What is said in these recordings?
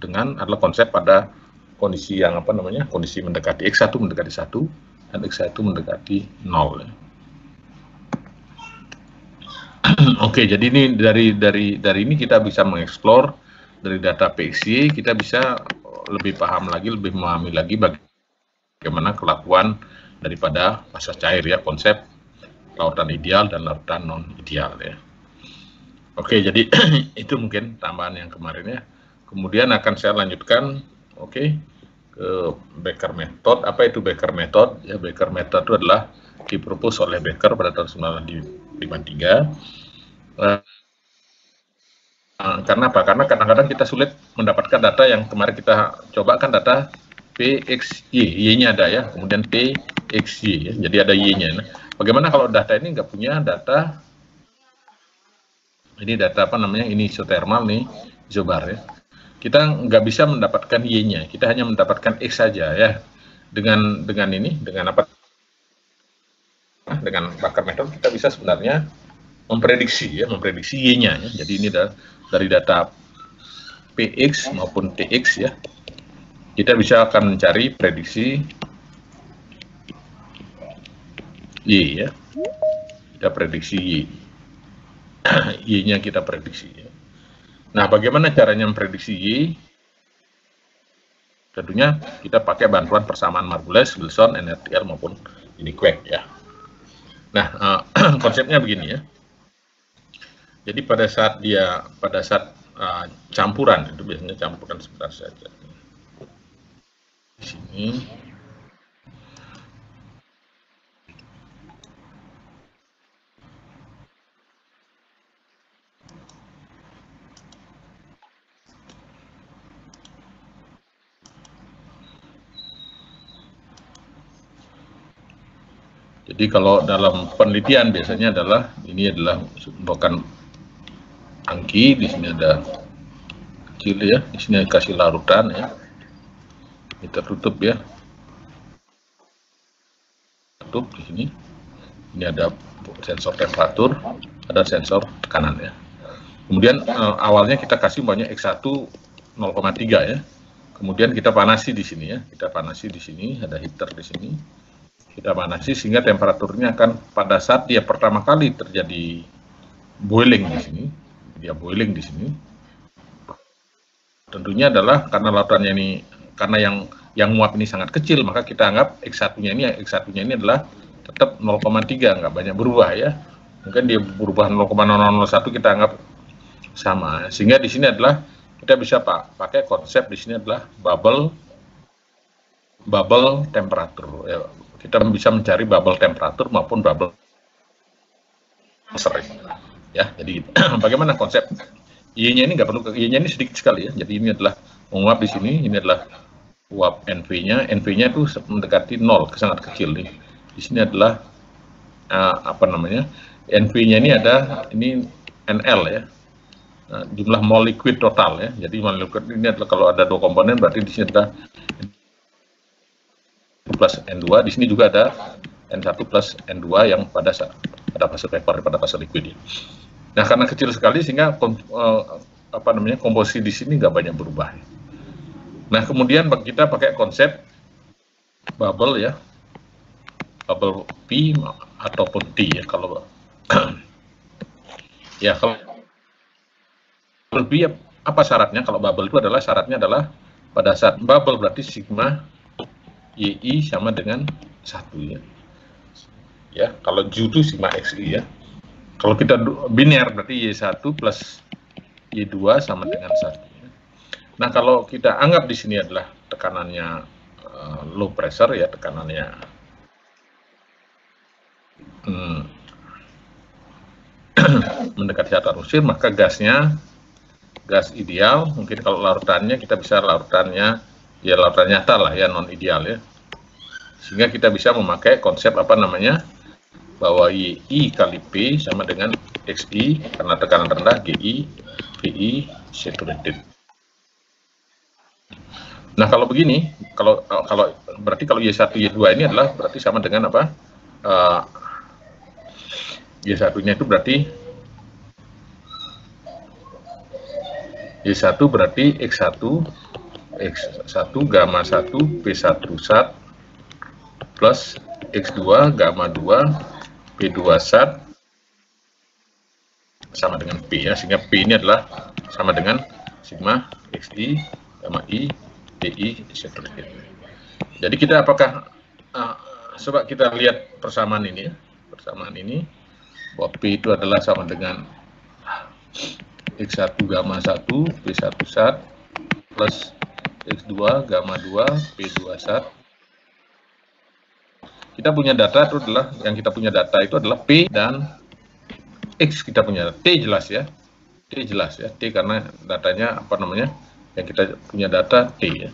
dengan adalah konsep pada kondisi yang apa namanya, kondisi mendekati X1 mendekati 1 dan X1 mendekati 0 ya. Oke, jadi ini dari ini kita bisa mengeksplor dari data PXY, kita bisa lebih paham lagi, lebih memahami lagi bagaimana kelakuan daripada fase cair ya, konsep lautan ideal dan lautan non ideal ya. Oke, jadi itu mungkin tambahan yang kemarin ya. Kemudian akan saya lanjutkan, oke, ke Becker Method. Apa itu Becker Method? Ya, Becker Method itu adalah dipropose oleh Becker pada tahun 1953. Karena apa? Karena kadang-kadang kita sulit mendapatkan data yang kemarin kita coba kan data PXY, Y-nya ada ya, kemudian PXY ya, jadi ada Y-nya. Nah, bagaimana kalau data ini nggak punya data, ini data apa namanya, ini isotermal nih, isobar ya. Kita nggak bisa mendapatkan Y-nya, kita hanya mendapatkan X saja ya. Dengan ini, dengan apa? Dengan Becker Method kita bisa sebenarnya memprediksi Y-nya ya. Jadi ini dari data PX maupun TX ya. Kita bisa akan mencari prediksi Y ya. Kita prediksi Y. Y-nya kita prediksi ya. Nah, bagaimana caranya memprediksi Y? Tentunya kita pakai bantuan persamaan Margulis, Wilson, NRTL maupun Dirichlet ya. Nah, konsepnya begini ya. Jadi pada saat campuran, itu biasanya campuran sebentar saja. Di sini. Jadi kalau dalam penelitian biasanya adalah ini adalah bukan angki, di sini ada kecil ya, di sini kasih larutan ya, ini tertutup ya, tutup di sini. Ini ada sensor temperatur, ada sensor tekanan ya. Kemudian awalnya kita kasih banyak X1 0,3 ya. Kemudian kita panasi di sini ya, kita panasi di sini, ada heater di sini. Kita panasi sehingga temperaturnya akan pada saat dia pertama kali terjadi boiling di sini, dia boiling di sini. Tentunya adalah karena lautannya ini, karena yang muap ini sangat kecil, maka kita anggap X1-nya ini adalah tetap 0,3, nggak banyak berubah ya. Mungkin dia berubah 0,001 kita anggap sama. Sehingga di sini adalah kita bisa pakai konsep di sini adalah bubble temperatur ya. Kita bisa mencari bubble temperatur maupun bubble pressure ya. Jadi bagaimana konsep Y-nya ini, nggak perlu, Y-nya ini sedikit sekali ya. Jadi ini adalah menguap di sini, ini adalah uap NV-nya itu mendekati 0, sangat kecil nih. Di sini adalah apa namanya, NV-nya ini ada, ini NL ya, jumlah mol liquid total ya. Jadi mol liquid ini adalah kalau ada dua komponen berarti di sini ada plus N2, di sini juga ada N1 plus N2 yang pada fase vapor, pada fase liquid. Nah, karena kecil sekali sehingga apa namanya, komposisi di sini nggak banyak berubah. Nah, kemudian kita pakai konsep bubble ya, bubble P ataupun T ya. Kalau ya kalau bubble P apa syaratnya? Kalau bubble itu adalah syaratnya adalah pada saat bubble berarti sigma YI sama dengan 1 ya. Ya, kalau Ju itu sigma XI ya. Kalau kita biner berarti Y1 plus Y2 sama dengan 1. Ya. Nah, kalau kita anggap di sini adalah tekanannya low pressure ya, tekanannya mendekati atmosfer, maka gas ideal, mungkin kalau larutannya kita bisa larutannya ya lautan nyata lah ya, non ideal ya. Sehingga kita bisa memakai konsep apa namanya, bahwa YI kali P sama dengan XI karena tekanan rendah, GI, VI, saturated. Nah, kalau begini, kalau berarti kalau Y1, Y2 ini adalah berarti sama dengan apa? Y1-nya itu berarti Y1 berarti X1 X1 gamma 1 P1 sat plus X2 gamma 2 P2 sat sama dengan P ya, sehingga P ini adalah sama dengan sigma XI gamma I PI saturated. Jadi kita apakah coba kita lihat persamaan ini ya, persamaan ini bahwa P itu adalah sama dengan X1 gamma 1 P1 sat plus X2 gamma 2 P2 sat. Kita punya data itu adalah, yang kita punya data itu adalah P dan X kita punya. T jelas ya, T jelas ya, T karena datanya apa namanya, yang kita punya data T ya,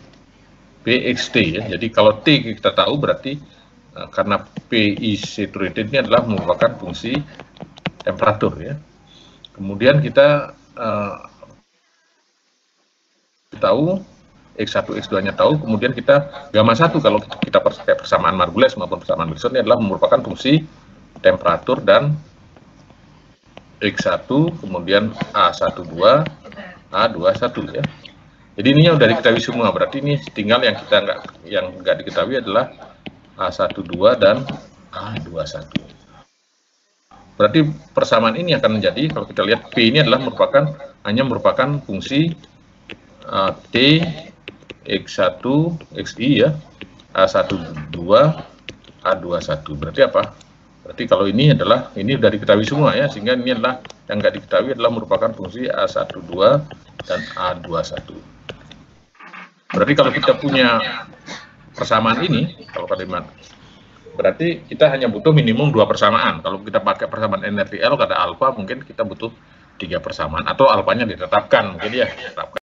PXT ya. Jadi kalau T kita tahu berarti karena PI saturated ini adalah merupakan fungsi temperatur ya. Kemudian kita tahu X1, X2-nya tahu, kemudian kita gamma 1 kalau kita pakai persamaan Margulies maupun persamaan Wilson ini adalah merupakan fungsi temperatur, dan X1 kemudian A12 A21 ya. Jadi ininya udah diketahui semua, berarti ini tinggal yang kita nggak diketahui adalah A12 dan A21. Berarti persamaan ini akan menjadi, kalau kita lihat P ini adalah hanya merupakan fungsi T X1 XI ya, A12 A21. Berarti apa? Berarti kalau ini sudah diketahui semua ya, sehingga ini adalah yang nggak diketahui adalah merupakan fungsi A12 dan A21. Berarti kalau kita punya persamaan ini, kalau kalimat, berarti kita hanya butuh minimum 2 persamaan. Kalau kita pakai persamaan NRTL kada alfa, mungkin kita butuh 3 persamaan, atau alfanya ditetapkan mungkin ya, ditetapkan.